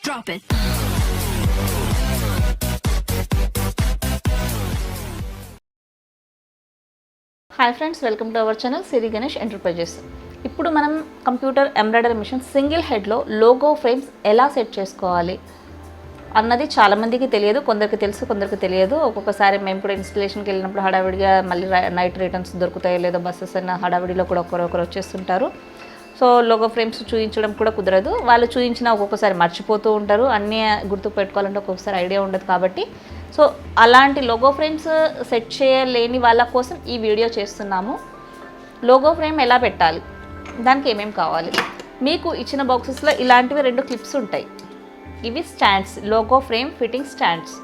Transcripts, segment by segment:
Drop it. Hi friends, welcome to our channel Siri Ganesh enterprises. ఇప్పుడు మనం computer embroidery machine single హెడ్లో logo frames ఎలా set చేసుకోవాలి అన్నది చాలామందికి తెలియదు. కొందరికి తెలుసు, కొందరికి తెలియదు. ఒక్కొక్కసారి మేము కూడా ఇన్స్టలేషన్కి వెళ్ళినప్పుడు హడావిడిగా మళ్ళీ నైట్ రిటర్న్స్ దొరుకుతాయో లేదో బస్సెస్ అన్న హడావిడిలో కూడా ఒకరు వచ్చేస్తుంటారు. సో లోగో ఫ్రేమ్స్ చూపించడం కూడా కుదరదు. వాళ్ళు చూపించినా ఒక్కొక్కసారి మర్చిపోతూ ఉంటారు. అన్నీ గుర్తు పెట్టుకోవాలంటే ఒక్కొక్కసారి ఐడియా ఉండదు. కాబట్టి సో అలాంటి లోగో ఫ్రేమ్స్ సెట్ చేయలేని వాళ్ళ కోసం ఈ వీడియో చేస్తున్నాము. లోగో ఫ్రేమ్ ఎలా పెట్టాలి, దానికి ఏమేమి కావాలి. మీకు ఇచ్చిన బాక్సెస్లో ఇలాంటివి 2 క్లిప్స్ ఉంటాయి. ఇవి stands, logo frame fitting stands.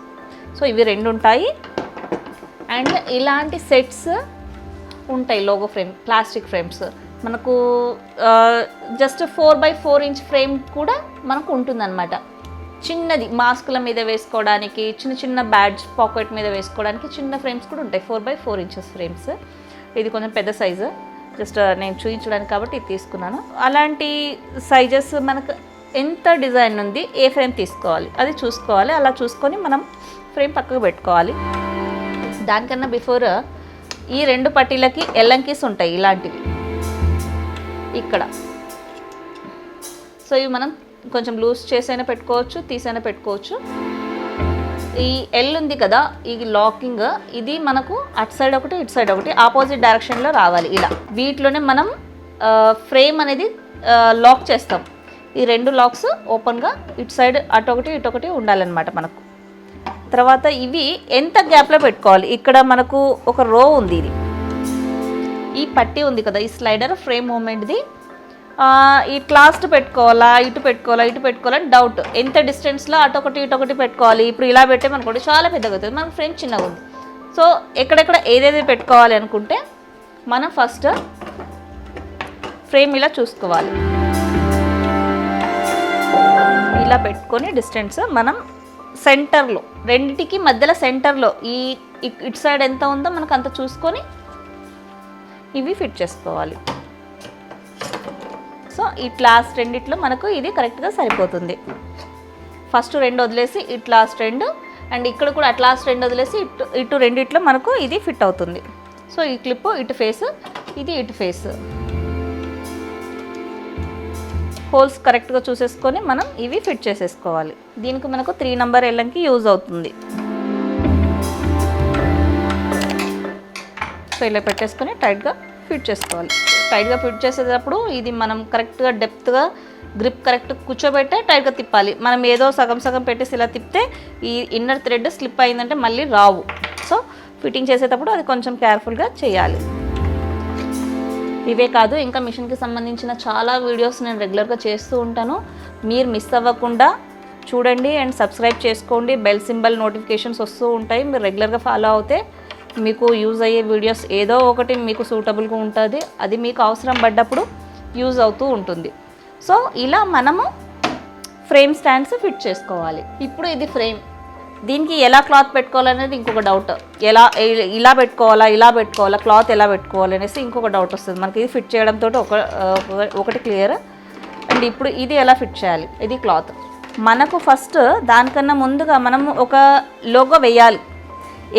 So ఇవి 2 ఉంటాయి. అండ్ ఇలాంటి సెట్స్ ఉంటాయి. లోగో ఫ్రేమ్ ప్లాస్టిక్ ఫ్రేమ్స్ మనకు జస్ట్ 4x4 ఇంచ్ ఫ్రేమ్ కూడా మనకు ఉంటుందన్నమాట. చిన్నది మాస్కుల మీద వేసుకోవడానికి, చిన్న బ్యాడ్జ్ పాకెట్ మీద వేసుకోవడానికి చిన్న ఫ్రేమ్స్ కూడా ఉంటాయి. 4x4 inches frames. ఇది కొంచెం పెద్ద సైజు, జస్ట్ నేను చూపించడానికి కాబట్టి ఇది తీసుకున్నాను. అలాంటి సైజెస్ మనకు ఎంత డిజైన్ ఉంది, ఏ ఫ్రేమ్ తీసుకోవాలి అది చూసుకోవాలి. అలా చూసుకొని మనం ఫ్రేమ్ పక్కకు పెట్టుకోవాలి. దానికన్నా బిఫోర్ ఈ 2 పట్టీలకి ఎల్లంకీస్ ఉంటాయి ఇలాంటివి ఇక్కడ. సో ఇవి మనం కొంచెం లూజ్ చేసైనా పెట్టుకోవచ్చు, తీసైనా పెట్టుకోవచ్చు. ఈ ఎల్ ఉంది కదా, ఈ లాకింగ్ ఇది మనకు అటు సైడ్ ఒకటి ఇటు సైడ్ ఒకటి ఆపోజిట్ డైరెక్షన్లో రావాలి. ఇలా వీటిలోనే మనం ఫ్రేమ్ అనేది లాక్ చేస్తాం. ఈ 2 లాక్స్ ఓపెన్గా ఇటు సైడ్ అటొకటి ఇటొకటి ఉండాలన్నమాట మనకు. తర్వాత ఇవి ఎంత గ్యాప్లో పెట్టుకోవాలి. ఇక్కడ మనకు ఒక రో ఉంది. ఇది ఈ పట్టీ ఉంది కదా, ఈ స్లైడర్ ఫ్రేమ్ మూమెంట్ది. ఈ క్లాస్ట్ పెట్టుకోవాలా, ఇటు పెట్టుకోవాలని డౌట్. ఎంత డిస్టెన్స్లో అటొకటి ఇటొకటి పెట్టుకోవాలి. ఇప్పుడు ఇలా పెట్టే మనకోటి చాలా పెద్దగా అవుతుంది, మనకు ఫ్రేమ్ చిన్నగా ఉంది. సో ఎక్కడెక్కడ ఏదేది పెట్టుకోవాలి అనుకుంటే మనం ఫస్ట్ ఫ్రేమ్ ఇలా చూసుకోవాలి. ఇలా పెట్టుకొని డిస్టెన్స్ మనం సెంటర్లో, రెండిటికి మధ్యలో సెంటర్లో ఈ ఇటు సైడ్ ఎంత ఉందో మనకు అంత చూసుకొని ఇవి ఫిట్ చేసుకోవాలి. సో ఈ లాస్ట్ రెండిట్లో మనకు ఇది కరెక్ట్గా సరిపోతుంది. ఫస్ట్ 2 వదిలేసి ఇటు లాస్ట్ 2, అండ్ ఇక్కడ కూడా అట్ లాస్ట్ 2 వదిలేసి ఇటు రెండిట్లో మనకు ఇది ఫిట్ అవుతుంది. సో ఈ క్లిప్ ఇటు ఫేస్, ఇది ఇటు ఫేస్. హోల్స్ కరెక్ట్గా చూసేసుకొని మనం ఇవి ఫిట్ చేసేసుకోవాలి. దీనికి మనకు 3 నంబర్ ఎల్లంకి యూజ్ అవుతుంది. సో ఇలా పెట్టేసుకొని టైట్గా ఫిట్ చేసుకోవాలి. టైట్గా ఫిట్ చేసేటప్పుడు ఇది మనం కరెక్ట్గా డెప్త్గా గ్రిప్ కరెక్ట్ కూర్చోబెట్టే టైట్గా తిప్పాలి. మనం ఏదో సగం పెట్టేసి ఇలా తిప్పితే ఈ ఇన్నర్ థ్రెడ్ స్లిప్ అయిందంటే మళ్ళీ రావు. సో ఫిట్టింగ్ చేసేటప్పుడు అది కొంచెం కేర్ఫుల్గా చేయాలి. ఇవే కాదు, ఇంకా మిషన్కి సంబంధించిన చాలా వీడియోస్ నేను రెగ్యులర్గా చేస్తూ ఉంటాను. మీరు మిస్ అవ్వకుండా చూడండి అండ్ సబ్స్క్రైబ్ చేసుకోండి. బెల్ సింబల్ నోటిఫికేషన్స్ వస్తూ ఉంటాయి. మీరు రెగ్యులర్గా ఫాలో అవుతే మీకు యూజ్ అయ్యే వీడియోస్ ఏదో ఒకటి మీకు సూటబుల్గా ఉంటుంది. అది మీకు అవసరం పడ్డప్పుడు యూజ్ అవుతూ ఉంటుంది. సో ఇలా మనము ఫ్రేమ్ స్టాండ్స్ ఫిట్ చేసుకోవాలి. ఇప్పుడు ఇది ఫ్రేమ్, దీనికి ఎలా క్లాత్ పెట్టుకోవాలనేది ఇంకొక డౌట్. ఇలా పెట్టుకోవాలా క్లాత్ ఎలా పెట్టుకోవాలి అనేసి ఇంకొక డౌట్ వస్తుంది మనకి. ఇది ఫిట్ చేయడంతో ఒకటి క్లియర్. అండ్ ఇప్పుడు ఇది ఎలా ఫిట్ చేయాలి. ఇది క్లాత్ మనకు ఫస్ట్ దానికన్నా ముందుగా మనము ఒక లోగో వేయాలి.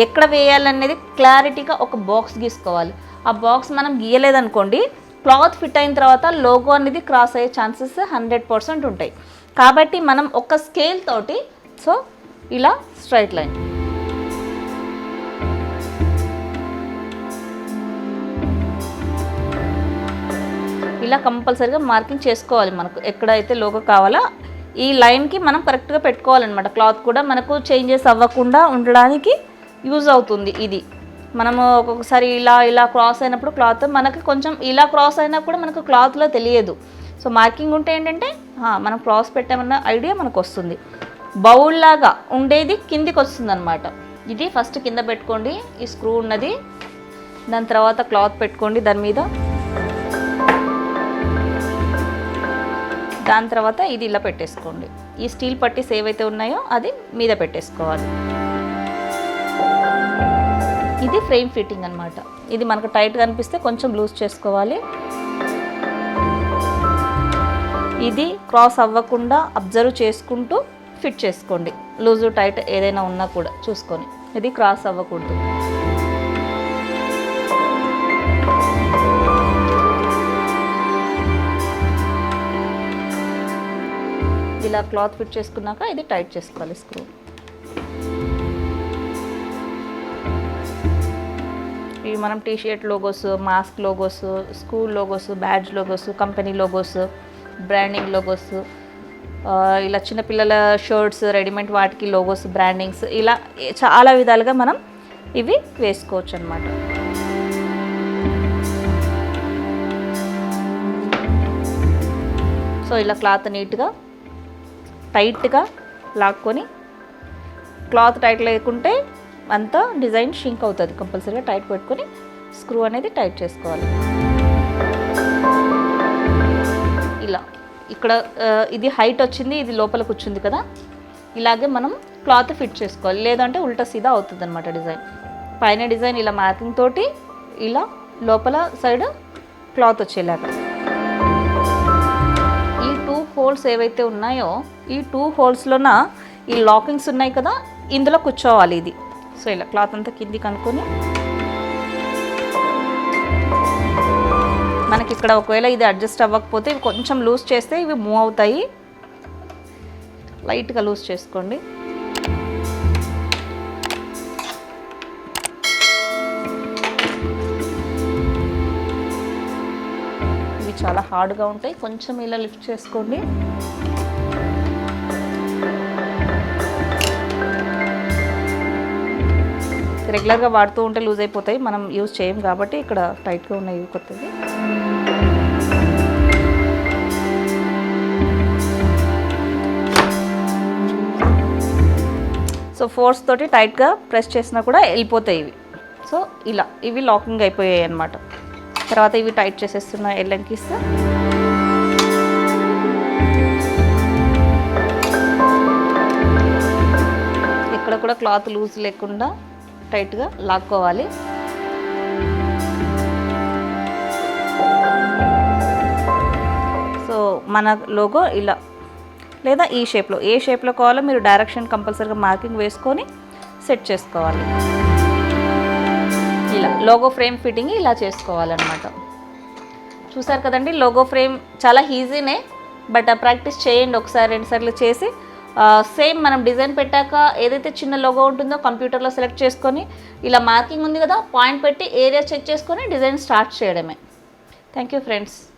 ఎక్కడ వేయాలనేది క్లారిటీగా ఒక బాక్స్ గీసుకోవాలి. ఆ బాక్స్ మనం గీయలేదనుకోండి, క్లాత్ ఫిట్ అయిన తర్వాత లోగో అనేది క్రాస్ అయ్యే ఛాన్సెస్ 100% ఉంటాయి. కాబట్టి మనం ఒక స్కేల్ తోటి సో ఇలా స్ట్రైట్ లైన్ ఇలా కంపల్సరీగా మార్కింగ్ చేసుకోవాలి. మనకు ఎక్కడైతే లోగో కావాలో ఈ లైన్కి మనం కరెక్ట్గా పెట్టుకోవాలన్నమాట. క్లాత్ కూడా మనకు చేంజెస్ అవ్వకుండా ఉండడానికి యూజ్ అవుతుంది. ఇది మనము ఒక్కొక్కసారి ఇలా క్రాస్ అయినప్పుడు క్లాత్ మనకి కొంచెం ఇలా క్రాస్ అయినా కూడా మనకు క్లాత్లో తెలియదు. సో మార్కింగ్ ఉంటే ఏంటంటే మనం క్రాస్ పెట్టామన్న ఐడియా మనకు వస్తుంది. బౌల్ లాగా ఉండేది కిందికి వస్తుంది అనమాట. ఇది ఫస్ట్ కింద పెట్టుకోండి, ఈ స్క్రూ ఉన్నది. దాని తర్వాత క్లాత్ పెట్టుకోండి దాని మీద. దాని తర్వాత ఇది ఇలా పెట్టేసుకోండి. ఈ స్టీల్ పట్టీస్ ఏవైతే ఉన్నాయో అది మీద పెట్టేసుకోవాలి. ఇది ఫ్రేమ్ ఫిట్టింగ్ అన్నమాట. ఇది మనకు టైట్గా అనిపిస్తే కొంచెం లూజ్ చేసుకోవాలి. ఇది క్రాస్ అవ్వకుండా అబ్జర్వ్ చేసుకుంటూ ఫిట్ చేసుకోండి. లూజు టైట్ ఏదైనా ఉన్నా కూడా చూసుకొని, ఇది క్రాస్ అవ్వకూడదు. ఇలా క్లాత్ ఫిట్ చేసుకున్నాక ఇది టైట్ చేసుకోవాలి స్క్రూ. ఇవి మనం T shirt logos, mask logos, school logos, badge logos, company logos, branding logos, ఇలా చిన్నపిల్లల షర్ట్స్, రెడీమేడ్ వాటికి లోగోస్, బ్రాండింగ్స్, ఇలా చాలా విధాలుగా మనం ఇవి వేసుకోవచ్చు అన్నమాట. సో ఇలా క్లాత్ నీట్గా టైట్గా లాక్కొని, క్లాత్ టైట్ లేకుంటే అంతా డిజైన్ షింక్ అవుతుంది. కంపల్సరీగా టైట్ పెట్టుకొని స్క్రూ అనేది టైట్ చేసుకోవాలి. ఇలా ఇక్కడ ఇది హైట్ వచ్చింది, ఇది లోపల కూర్చుంది కదా, ఇలాగే మనం క్లాత్ ఫిట్ చేసుకోవాలి. లేదంటే ఉల్టా సీదా అవుతుంది అనమాట డిజైన్. పైన డిజైన్ ఇలా మార్కింగ్ తోటి, ఇలా లోపల సైడ్ క్లాత్ వచ్చేలాగా. ఈ 2 హోల్స్ ఏవైతే ఉన్నాయో ఈ 2 హోల్స్లోన ఈ లాకింగ్స్ ఉన్నాయి కదా, ఇందులో కూర్చోవాలి ఇది. సో ఇలా క్లాత్ అంతా కిందికి కనుక్కొని, మనకి ఇక్కడ ఒకవేళ ఇది అడ్జస్ట్ అవ్వకపోతే ఇవి కొంచెం లూజ్ చేస్తే ఇవి మూవ్ అవుతాయి. లైట్గా లూజ్ చేసుకోండి. ఇవి చాలా హార్డ్గా ఉంటాయి, కొంచెం ఇలా లిఫ్ట్ చేసుకోండి. రెగ్యులర్గా వాడుతూ ఉంటే లూజ్ అయిపోతాయి, మనం యూజ్ చేయం కాబట్టి ఇక్కడ టైట్గా ఉన్నాయి కొత్తది. సో ఫోర్స్ తోటి టైట్గా ప్రెస్ చేసినా కూడా వెళ్ళిపోతాయి ఇవి. సో ఇలా ఇవి లాకింగ్ అయిపోయాయి అన్నమాట. తర్వాత ఇవి టైట్ చేసేస్తున్న ఎల్లంకిస్. ఇక్కడ కూడా క్లాత్ లూజ్ లేకుండా టైట్గా లాక్కోవాలి. సో మన లోగో ఇలా, లేదా ఈ షేప్లో, ఏ షేప్లో కావాలో మీరు డైరెక్షన్ కంపల్సరీగా మార్కింగ్ వేసుకొని సెట్ చేసుకోవాలి. ఇలా లోగో ఫ్రేమ్ ఫిట్టింగ్ ఇలా చేసుకోవాలన్నమాట. చూసారు కదండి, లోగో ఫ్రేమ్ చాలా ఈజీనే, బట్ ప్రాక్టీస్ చేయండి ఒకసారి 2 సార్లు చేసి. సేమ్ మనం డిజైన్ పెట్టాక ఏదైతే చిన్న లోగో ఉంటుందో కంప్యూటర్లో సెలెక్ట్ చేసుకొని, ఇలా మార్కింగ్ ఉంది కదా, పాయింట్ పెట్టి ఏరియా చెక్ చేసుకొని డిజైన్ స్టార్ట్ చేయడమే. Thank you friends.